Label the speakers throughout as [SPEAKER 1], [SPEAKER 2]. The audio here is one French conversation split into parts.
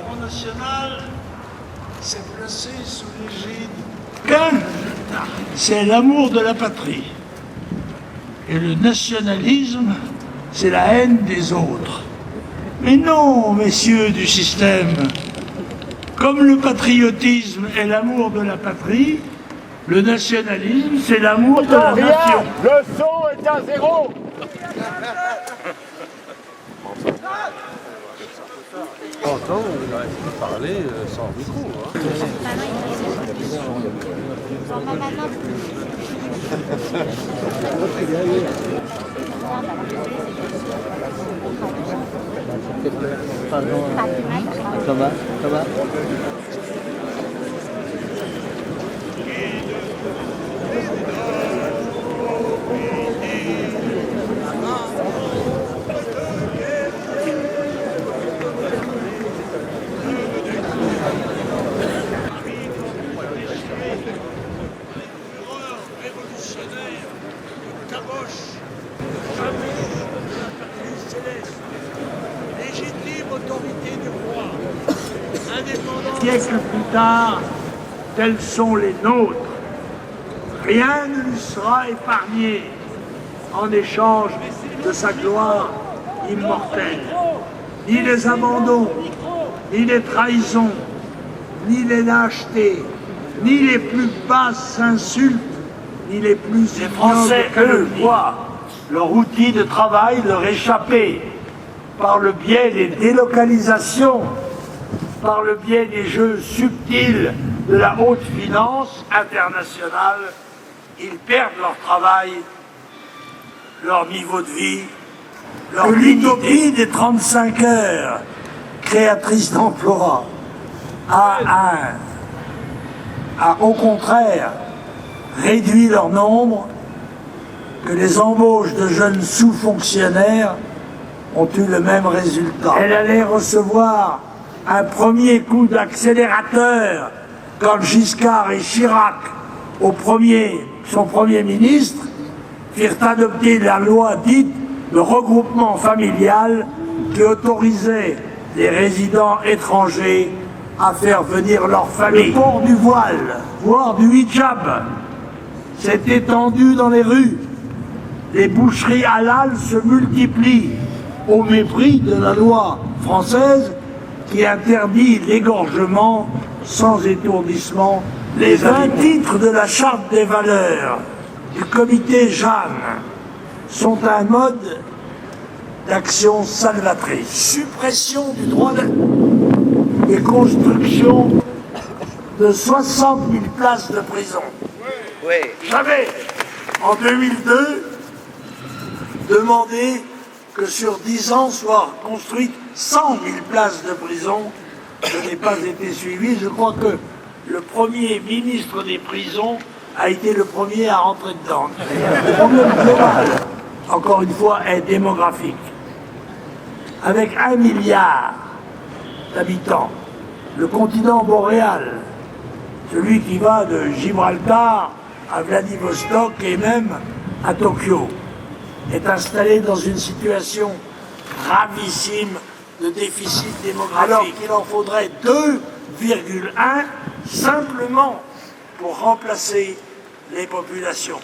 [SPEAKER 1] Front National s'est placé sous l'égide qu'un résultat, c'est l'amour de la patrie. Et le nationalisme, c'est la haine des autres. Mais non, messieurs du système, comme le patriotisme est l'amour de la patrie, le nationalisme, c'est l'amour de la nation.
[SPEAKER 2] Le son est à 0.
[SPEAKER 3] Pourtant, on aurait pu parler sans micro.
[SPEAKER 4] Ça va, ça va.
[SPEAKER 1] Légitime autorité du roi, indépendant. Siècles plus tard, tels sont les nôtres. Rien ne lui sera épargné en échange de sa gloire immortelle. Ni les abandons, ni les trahisons, ni les lâchetés, ni les plus basses insultes, ni les plus ignobles
[SPEAKER 5] Français, eux,
[SPEAKER 1] calomnies.
[SPEAKER 5] voient leur outil de travail leur échapper par le biais des délocalisations, par le biais des jeux subtils de la haute finance internationale. Ils perdent leur travail, leur niveau de vie, leur l'utopie des 35 heures, créatrice d'emplois, a au contraire réduit leur nombre, que les embauches de jeunes sous-fonctionnaires ont eu le même résultat. Elle allait recevoir un premier coup d'accélérateur quand Giscard et Chirac, son premier ministre, firent adopter la loi dite de regroupement familial qui autorisait les résidents étrangers à faire venir leur famille. Le port du voile, voire du hijab, s'est étendu dans les rues. Les boucheries halal se multiplient au mépris de la loi française qui interdit l'égorgement sans étourdissement. Les 20 titres de la Charte des valeurs du comité Jeanne sont un mode d'action salvatrice. Suppression du droit et construction de 60 000 places de prison.
[SPEAKER 4] Oui.
[SPEAKER 5] J'avais, en 2002, demandé que sur 10 ans soient construites 100 000 places de prison. Je n'ai pas été suivi. Je crois que le premier ministre des prisons a été le premier à rentrer dedans. Le problème global, encore une fois, est démographique. Avec 1 milliard d'habitants, le continent boréal, celui qui va de Gibraltar à Vladivostok et même à Tokyo, est installé dans une situation gravissime de déficit démographique. Alors qu'il en faudrait 2,1 simplement pour remplacer les populations.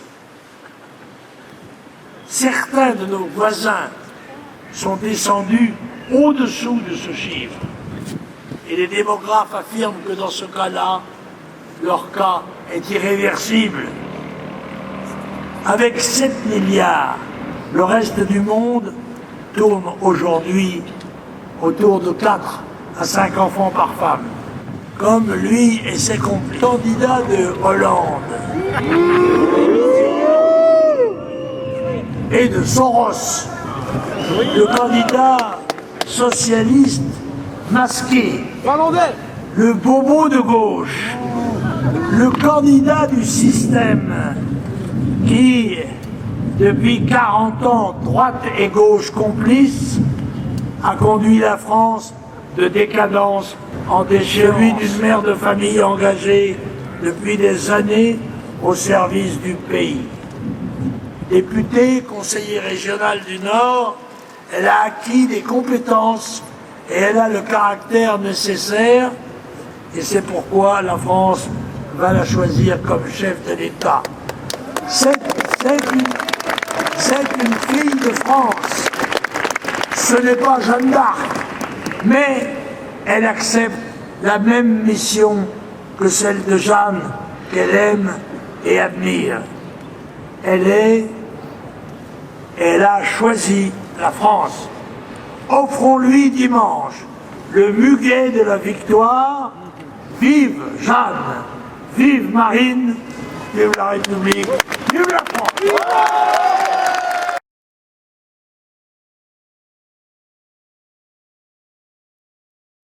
[SPEAKER 5] Certains de nos voisins sont descendus au-dessous de ce chiffre. Et les démographes affirment que dans ce cas-là, leur cas est irréversible. Avec 7 milliards, le reste du monde tourne aujourd'hui autour de 4 à 5 enfants par femme, comme lui et ses complices. Candidat de Hollande et de Soros, le candidat socialiste masqué, le bobo de gauche, le candidat du système qui, depuis 40 ans, droite et gauche complices, a conduit la France de décadence en déchéance. Celui d'une mère de famille engagée depuis des années au service du pays. Députée, conseiller régional du Nord, elle a acquis des compétences et elle a le caractère nécessaire, et c'est pourquoi la France va la choisir comme chef de l'État. C'est une fille de France. Ce n'est pas Jeanne d'Arc, mais elle accepte la même mission que celle de Jeanne, qu'elle aime et admire. Elle a choisi la France. Offrons-lui dimanche le muguet de la victoire. Vive Jeanne, vive Marine, vive la République, vive la France.